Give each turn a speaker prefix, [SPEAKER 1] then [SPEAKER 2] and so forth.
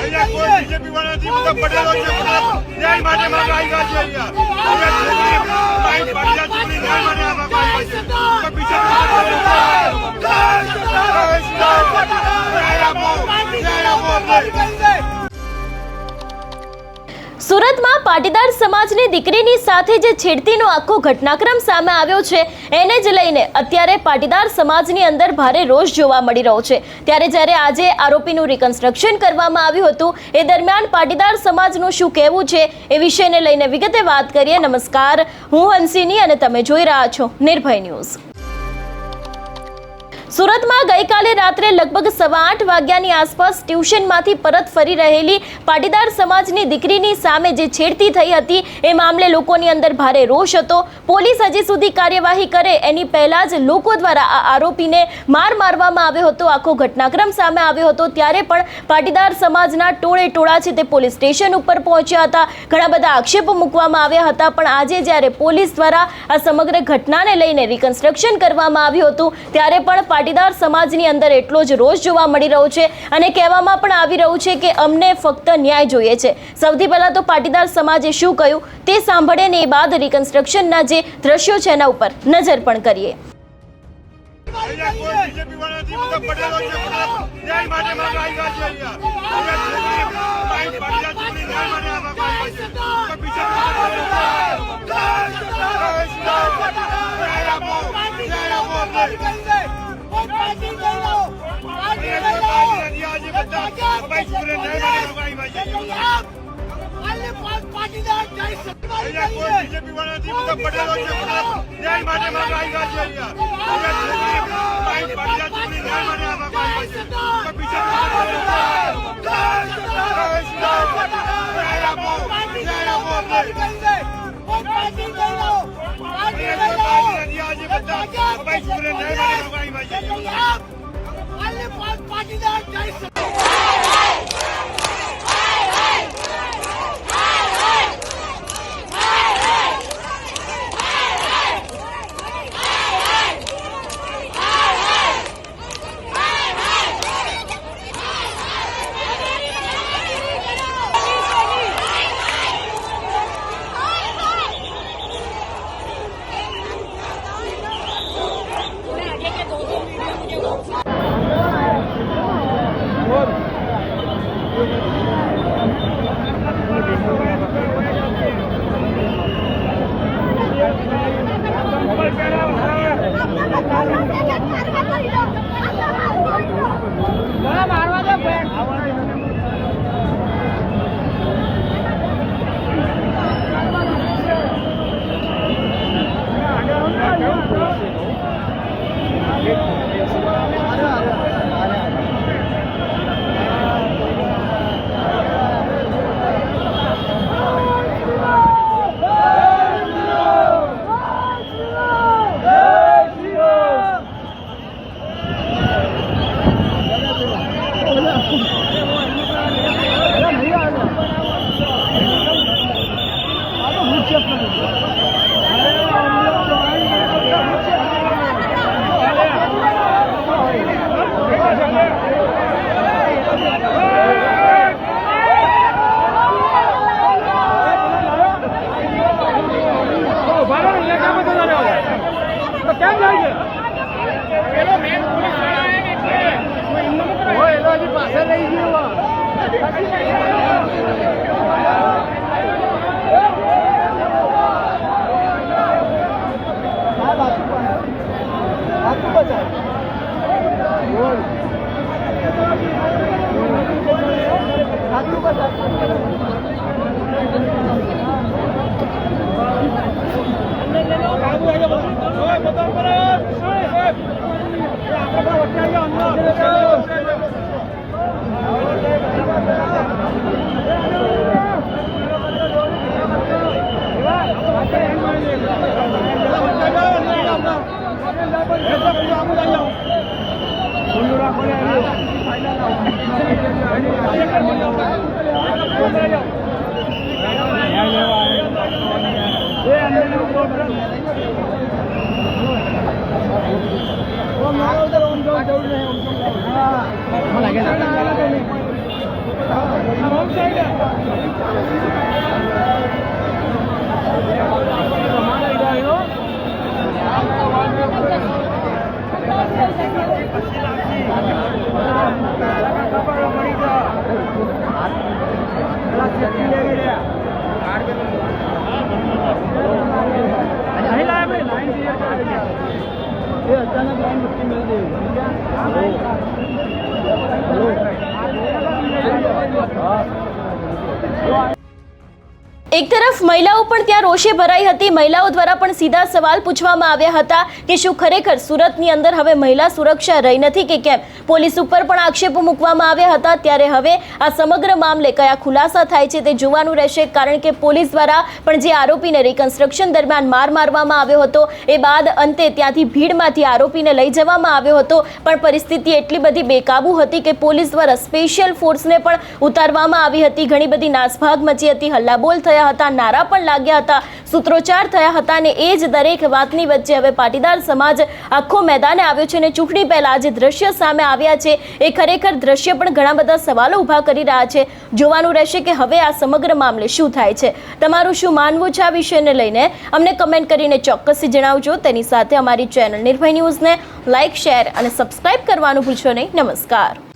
[SPEAKER 1] BJP वाला जी मतलब पटेलो जी न्याय माटे में आई गई है यार ये माइंड बढ़िया चुनी न्याय माटे में आई गई है तो पीछे
[SPEAKER 2] સુરતમાં પાટીદાર સમાજની દીકરીની સાથે જે છેડતીનો આખો ઘટનાક્રમ સામે આવ્યો છે એને જ લઈને અત્યારે પાટીદાર સમાજની અંદર ભારે રોષ જોવા મળી રહ્યો છે। ત્યારે જ્યારે આજે આરોપીનું રિકન્સ્ટ્રક્શન કરવામાં આવ્યું હતું એ દરમિયાન પાટીદાર સમાજનું શું કહેવું છે એ વિષયને લઈને વિગતે વાત કરીએ। નમસ્કાર, હું હંસિની અને તમે જોઈ રહ્યા છો નિર્ભય ન્યૂઝ। સુરતમાં ગઈકાલે રાત્રે લગભગ 8:15 વાગ્યાની આસપાસ ટ્યુશનમાંથી પરત ફરી રહેલી પાટીદાર સમાજની દીકરીની સામે જે છેડતી થઈ હતી એ મામલે લોકોની અંદર ભારે રોષ હતો। પોલીસ હજી સુધી કાર્યવાહી કરે એની પહેલા જ લોકો દ્વારા આ આરોપીને મારવામાં આવ્યો હતો। આખો ઘટનાક્રમ સામે આવ્યો હતો ત્યારે પણ પાટીદાર સમાજના ટોળે ટોળા છે તે પોલીસ સ્ટેશન ઉપર પહોંચ્યા હતા। ઘણા બધા આક્ષેપો મૂકવામાં આવ્યા હતા, પણ આજે જ્યારે પોલીસ દ્વારા આ સમગ્ર ઘટનાને લઈને રિકન્સ્ટ્રક્શન કરવામાં આવ્યું હતું ત્યારે પણ પાટીદાર સમાજની અંદર એટલો જ રોષ જોવા મળી રહ્યો છે અને કહેવામાં પણ આવી રહ્યું છે કે અમને ફક્ત ન્યાય જોઈએ છે। સૌથી પહેલા તો પાટીદાર સમાજે શું કહ્યું તે સાંભળીએ ને એ બાદ રિકન્સ્ટ્રક્શનના જે દ્રશ્યો છે એના ઉપર નજર પણ કરીએ।
[SPEAKER 1] बीजेपी वाला जी मतलब पटेलो जी न्याय माटे में आई गई है यार ये माइंड बढ़िया चुनी न्याय माटे में आई गई है तो पीछे बीजेपी वाला जी मतलब पटेलो जी न्याय माटे में आई गई है यार ये माइंड बढ़िया चुनी न्याय माटे में आई गई है तो पीछे
[SPEAKER 2] એક તરફ મહિલાઓ પણ ત્યાં રોષે ભરાઈ હતી. મહિલાઓ દ્વારા પણ સીધા સવાલ પૂછવામાં આવ્યા હતા કે શું ખરેખર સુરતની અંદર હવે મહિલા સુરક્ષા રહી નથી કે કેમ. પોલીસ ઉપર પણ આક્ષેપો મૂકવામાં આવ્યા હતા. ત્યારે હવે આ સમગ્ર મામલે કયા ખુલાસા થાય છે તે જોવાનું રહેશે, કારણ કે પોલીસ દ્વારા પણ જે આરોપીને રિકન્સ્ટ્રક્શન દરમિયાન માર મારવામાં આવ્યો હતો એ બાદ અંતે ત્યાંથી ભીડમાંથી આરોપીને લઈ જવામાં આવ્યો હતો, પણ પરિસ્થિતિ એટલી બધી બેકાબુ હતી કે પોલીસ દ્વારા સ્પેશિયલ ફોર્સને પણ ઉતારવામાં આવી હતી. ઘણી બધી નાસભાગ મચી હતી, હલ્લાબોલ થયા હતા, નારા પણ લાગ્યા હતા, સૂત્રોચ્ચાર થયા હતા અને એ જ દરેક વાતની વચ્ચે હવે પાટીદાર સમાજ આખો મેદાને આવ્યો છે અને ચૂંટણી પહેલા જે દ્રશ્ય સામે આવ્યા છે એ ખરેખર દ્રશ્ય પણ ઘણા બધા સવાલો ઊભા કરી રહ્યા છે. જોવાનું રહેશે કે હવે આ સમગ્ર મામલે શું થાય છે. તમારું શું માનવું છે આ વિષયને લઈને અમને કમેન્ટ કરીને ચોક્કસથી જણાવજો. તેની સાથે અમારી ચેનલ નિર્ભય ન્યૂઝને લાઇક, શેર અને સબસ્ક્રાઇબ કરવાનું ભૂલશો નહીં. નમસ્કાર.